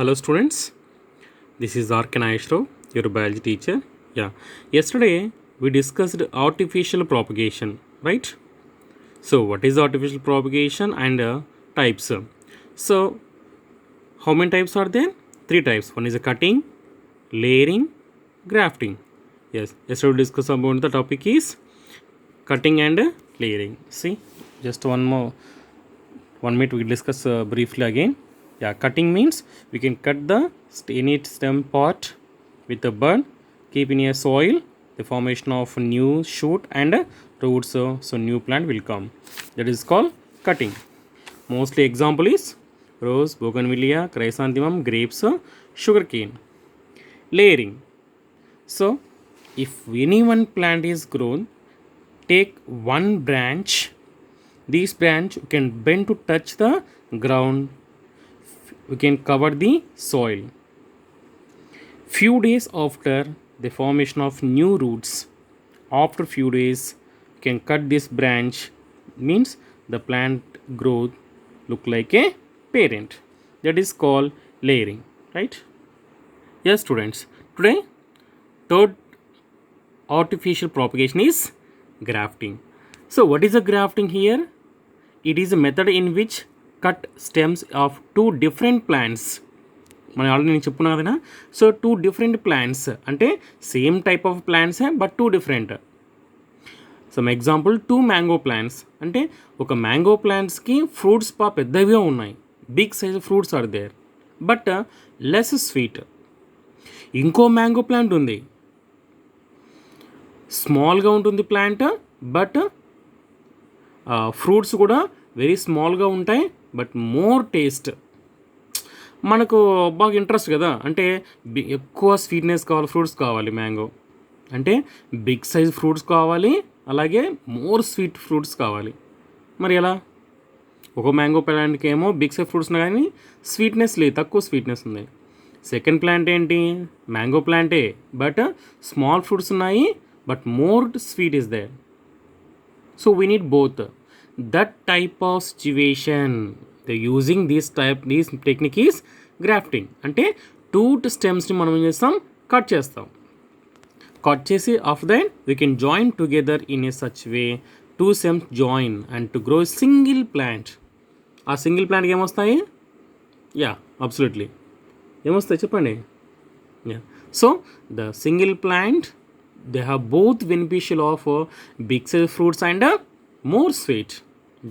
Hello students, this is R. K. Naishrav, your biology teacher. Yeah, yesterday we discussed artificial propagation, right? So what is artificial propagation and types? So how many types are there? Three types. One is a cutting, layering, grafting. Yes, yesterday we discussed about the topic is cutting and layering. See, just one minute we discuss briefly again. Yeah, cutting means we can cut the any stem part with a bud, keep in a soil, the formation of new shoot and roots, so new plant will come. That is called cutting. Mostly example is rose, bougainvillea, chrysanthemum, grapes, sugarcane. Layering. So if any one plant is grown, take one branch. This branch can bend to touch the ground. We can cover the soil. Few days after the formation of new roots, after few days, you can cut this branch. Means the plant growth look like a parent. That is called layering, right? Yes, students. Today, third artificial propagation is grafting. So, what is a grafting here? It is a method in which cut stems of two different plants. మనం already నేను చెప్పుకున్నా కదా. So two different plants అంటే same type of ప్లాంట్సే but two different. Some example two mango plants అంటే ఒక mango ప్లాంట్స్కి fruits పెద్దవిగా ఉన్నాయి, big size fruits are there but less sweet. ఇంకో మ్యాంగో ప్లాంట్ ఉంది, స్మాల్గా ఉంటుంది ప్లాంట్ బట్ ఫ్రూట్స్ కూడా వెరీ స్మాల్గా ఉంటాయి బట్ మోర్ టేస్ట్. మనకు బాగా ఇంట్రెస్ట్ కదా, అంటే ఎక్కువ స్వీట్నెస్ కావాలి, ఫ్రూట్స్ కావాలి. మ్యాంగో అంటే బిగ్ సైజ్ ఫ్రూట్స్ కావాలి, అలాగే మోర్ స్వీట్ ఫ్రూట్స్ కావాలి. మరి ఎలా? ఒక మ్యాంగో ప్లాంట్కి ఏమో బిగ్ సైజ్ ఫ్రూట్స్ ఉన్నాయి కానీ స్వీట్నెస్ లేదు, తక్కువ స్వీట్నెస్ ఉంది. సెకండ్ ప్లాంట్ ఏంటి? మ్యాంగో ప్లాంటే బట్ స్మాల్ ఫ్రూట్స్ ఉన్నాయి but more sweet is there. So we need both. That type of situation, the using this technique is grafting. అంటే టూ స్టెమ్స్ని మనం ఏం చేస్తాం? కట్ చేస్తాం. కట్ చేసి off then we can join together in a such way two stems join and to grow single plant. ఆ single ప్లాంట్కి ఏమొస్తాయి? యా, అబ్సల్యూట్లీ ఏమొస్తాయి చెప్పండి. Yeah, so the single plant they have both beneficial of big size fruits and more sweet.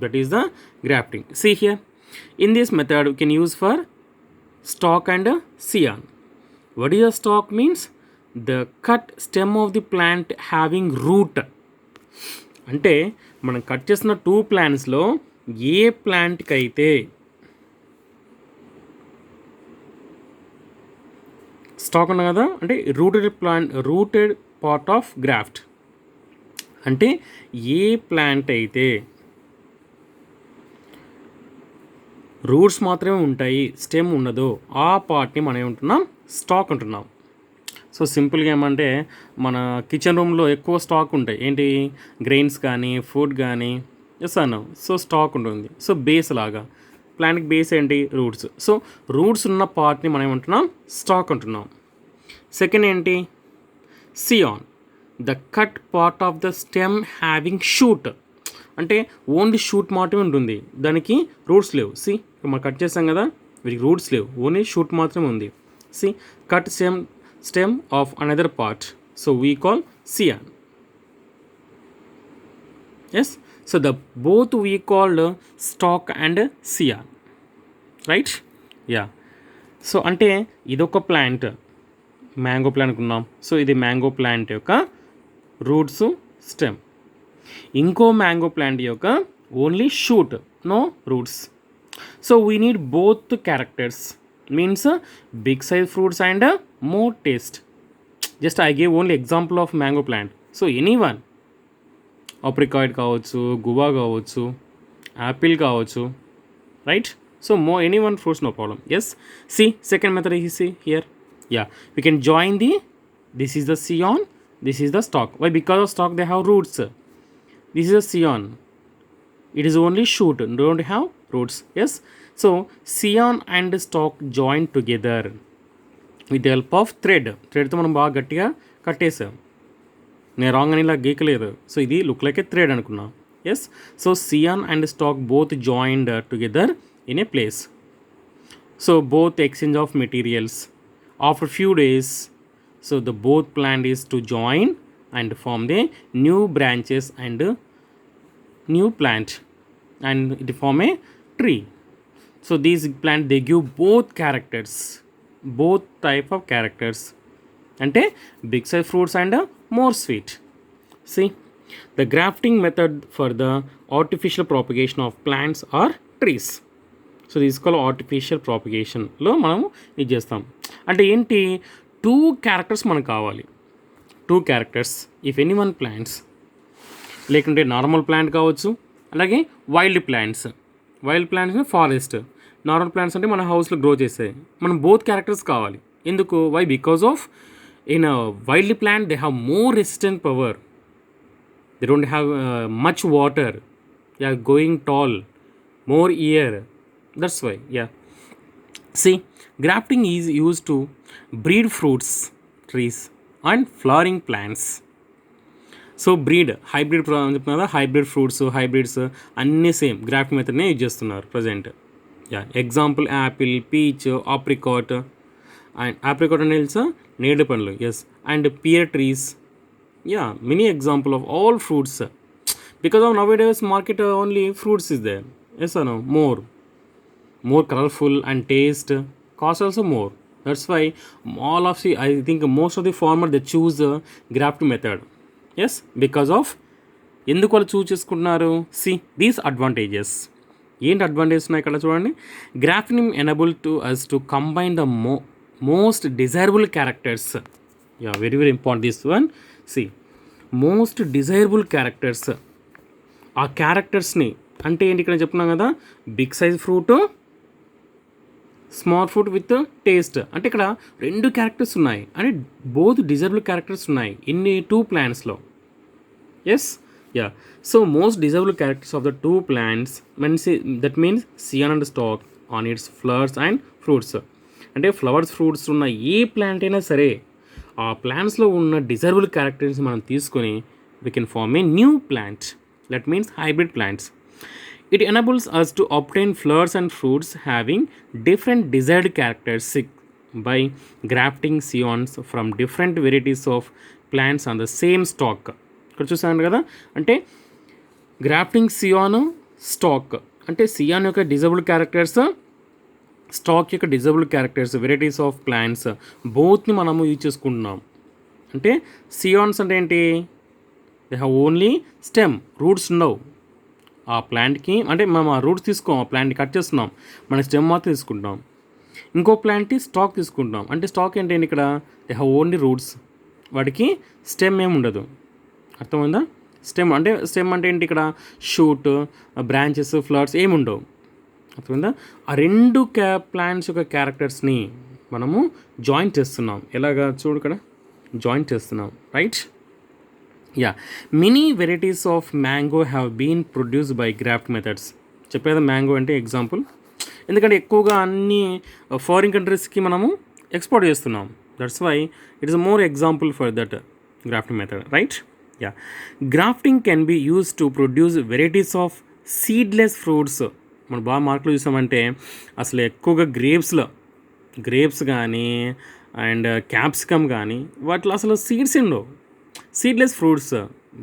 That is the grafting. See here, in this method we can use for stalk and scion. What is a stalk? Means the cut stem of the plant having root. అంటే మనం cut చేసిన two ప్లాంట్స్లో ఏ ప్లాంట్కి అయితే stock ఉంది కదా, అంటే rooted part of graft. అంటే ఏ plant అయితే రూట్స్ మాత్రమే ఉంటాయి, స్టెమ్ ఉండదో, ఆ పార్ట్ని మనం ఏమంటున్నాం? స్టాక్ అంటున్నాం. సో సింపుల్గా ఏమంటే మన కిచెన్ రూమ్లో ఎక్కువ స్టాక్ ఉంటాయి, ఏంటి? గ్రెయిన్స్ కానీ ఫుడ్ కానీ. ఎస్ అన్నాం. సో స్టాక్ ఉంటుంది. సో బేస్ లాగా ప్లాంట్కి బేస్ ఏంటి? రూట్స్. సో రూట్స్ ఉన్న పార్ట్ని మనం ఏమంటున్నాం? స్టాక్ అంటున్నాం. సెకండ్ ఏంటి? Cyan, the cut part of the stem having shoot. అంటే ఓన్లీ షూట్ మాత్రమే ఉంటుంది, దానికి రూట్స్ లేవు. సి మనం కట్ చేస్తాం కదా, వీటికి రూట్స్ లేవు, ఓన్లీ షూట్ మాత్రమే ఉంది. See cut stem off another part, so we call scion. Yes, so the both we called stock and scion, right? Yeah, so అంటే ఇదొక ప్లాంట్, మ్యాంగో ప్లాంట్ అనుకున్నాం. సో ఇది మ్యాంగో ప్లాంట్ యొక్క roots, stem. ఇంకో mango plant యొక్క only shoot, no roots. So we need both characters. Means big size fruits and more taste. Just I gave only example of mango plant. So any one, ఆప్రికాయిడ్ కావచ్చు, guava కావచ్చు, apple కావచ్చు, right? So any one fruits, no problem. Yes, see second method is see here. Yeah, we can join this is the scion, this is the stalk. Why? Because of stalk they have roots. This is a scion, it is only shoot, don't have roots. Yes, so scion and stock join together with the help of థ్రెడ్తో మనం బాగా గట్టిగా కట్టేసాం. నేను wrong అని ఇలా గీకలేదు. So ఇది లుక్ లైక్ ఏ థ్రెడ్ అనుకున్నా. Yes, so scion and stock both joined together in a place. So both exchange of materials after few days. So the both plan is to join and form the new branches and new plant and it form a tree. So these plant they give both characters, both type of characters, ante big size fruits and more sweet. See, the grafting method for the artificial propagation of plants or trees. So this is called artificial propagation లో మనం ఇది చేస్తాం. అంటే ఏంటి, 2 characters మనకు కావాలి. 2 characters if any one plants, లేకుంటే normal plant కావచ్చు, అలాగే wild plants. Wild plants forest, normal plants అంటే మన హౌస్లో గ్రో చేస్తాయి. మనం బోత్ క్యారెక్టర్స్ కావాలి. ఎందుకు? Why? Because of in wild plant they have more resistant power, they don't have much water, they are going tall, more year, that's why. Yeah, see, grafting is used to breed fruits, trees and flowering plants. So breed, hybrid చెప్తున్నా కదా, hybrid fruits, hybrids అన్నీ same graft మెథడ్నే use చేస్తున్నారు present. Yeah, example apple, peach, apricot. And apricot అంటే తెలుసా, నేడు పండ్లు. Yes, and pear trees. Yeah, many example of all fruits. Because of nowadays market only fruits is there. Yes అను, more colorful and taste, cost also more. That's why all of the, I think most of the farmer they choose the graft method. Yes, because of ఎందుకు వాళ్ళు choose చేసుకుంటున్నారు. See these advantages. ఏంటి advantages ఉన్నాయి ఇక్కడ చూడండి. Grafting enable to us to combine the most desirable characters. Yeah, very very important this one. See most desirable characters. ఆ క్యారెక్టర్స్ని అంటే ఏంటి ఇక్కడ చెప్తున్నాం కదా, big size fruit, small fruit with taste. అంటే ఇక్కడ 2 క్యారెక్టర్స్ ఉన్నాయి, అంటే బోత్ డిజైరబుల్ క్యారెక్టర్స్ ఉన్నాయి ఇన్ని 2 ప్లాంట్స్లో. Yes, ya, so most desirable characters of the 2 plants that means scion and stock on its flowers and fruits. అంటే ఫ్లవర్స్, ఫ్రూట్స్ ఉన్న a plant అయినా సరే ఆ ప్లాంట్స్లో ఉన్న డిజైరబుల్ క్యారెక్టర్స్ మనం తీసుకొని we can form a new plant, that means hybrid plants. It enables us to obtain flowers and fruits having different desired characteristics by grafting scions from different varieties of plants on the same stalk. ఇక్కడ చూసాను కదా, అంటే grafting scion, stock అంటే scion యొక్క desirable characters, stock యొక్క desirable characters, varieties of plants బోత్ని మనము use చేసుకుంటున్నాం. అంటే సియాన్స్ అంటే ఏంటి, they have only stem, roots ఉండవు ఆ ప్లాంట్కి. అంటే మనం ఆ రూట్స్ తీసుకోం, ఆ ప్లాంట్ని కట్ చేస్తున్నాం, మన స్టెమ్ మాత్రం తీసుకుంటాం. ఇంకో ప్లాంట్కి స్టాక్ తీసుకుంటాం. అంటే స్టాక్ ఏంటంటే ఇక్కడ దే హ్యావ్ ఓన్లీ రూట్స్, వాటికి స్టెమ్ ఏమి ఉండదు. అర్థమైందా? స్టెమ్ అంటే ఏంటి, ఇక్కడ షూట్, బ్రాంచెస్, ఫ్లవర్స్ ఏమి ఉండవు. అర్థమైందా? ఆ 2 ప్లాంట్స్ యొక్క క్యారెక్టర్స్ని మనము జాయిన్ చేస్తున్నాం. ఎలాగా చూడు, ఇక్కడ జాయిన్ చేస్తున్నాం, right? Ya, many varieties of mango have been produced by graft methods. చెప్పేదా మ్యాంగో అంటే ఎగ్జాంపుల్, ఎందుకంటే ఎక్కువగా అన్ని ఫారిన్ కంట్రీస్కి మనము ఎక్స్పోర్ట్ చేస్తున్నాం. That's why it is more example for that grafting method, right? Ya, grafting can be use to produce varieties of seedless fruits. మనం బాగా మార్కులు చూసామంటే అసలు ఎక్కువగా గ్రేప్స్ కానీ అండ్ క్యాప్సికమ్ కానీ వాటిలో అసలు సీడ్స్ ఉండవు, seedless fruits,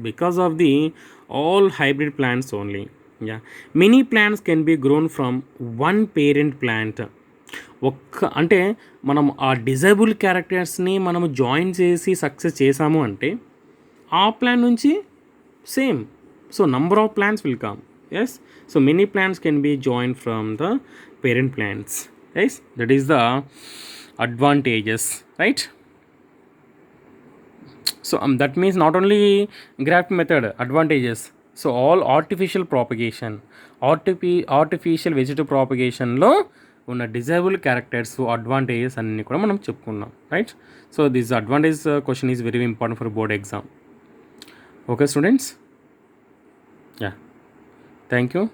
because of the all hybrid plants only. Yeah, many plants can be grown from one parent plant. అంటే మనం ఆ డిజైబుల్ క్యారెక్టర్స్ని మనము జాయిన్ చేసి సక్సెస్ చేసాము అంటే ఆ ప్లాంట్ నుంచి same, so number of plants will come. Yes, so many plants can be join from the parent plants. Yes, that is the advantages, right? So that means not only graft method advantages, so all artificial propagation, artificial vegetative propagationలో ఉన్న డిజైబుల్ characters, advantages అన్నీ కూడా మనం చెప్పుకున్నాం, right? So this advantage question is very important for board exam. Okay students, yeah, thank you.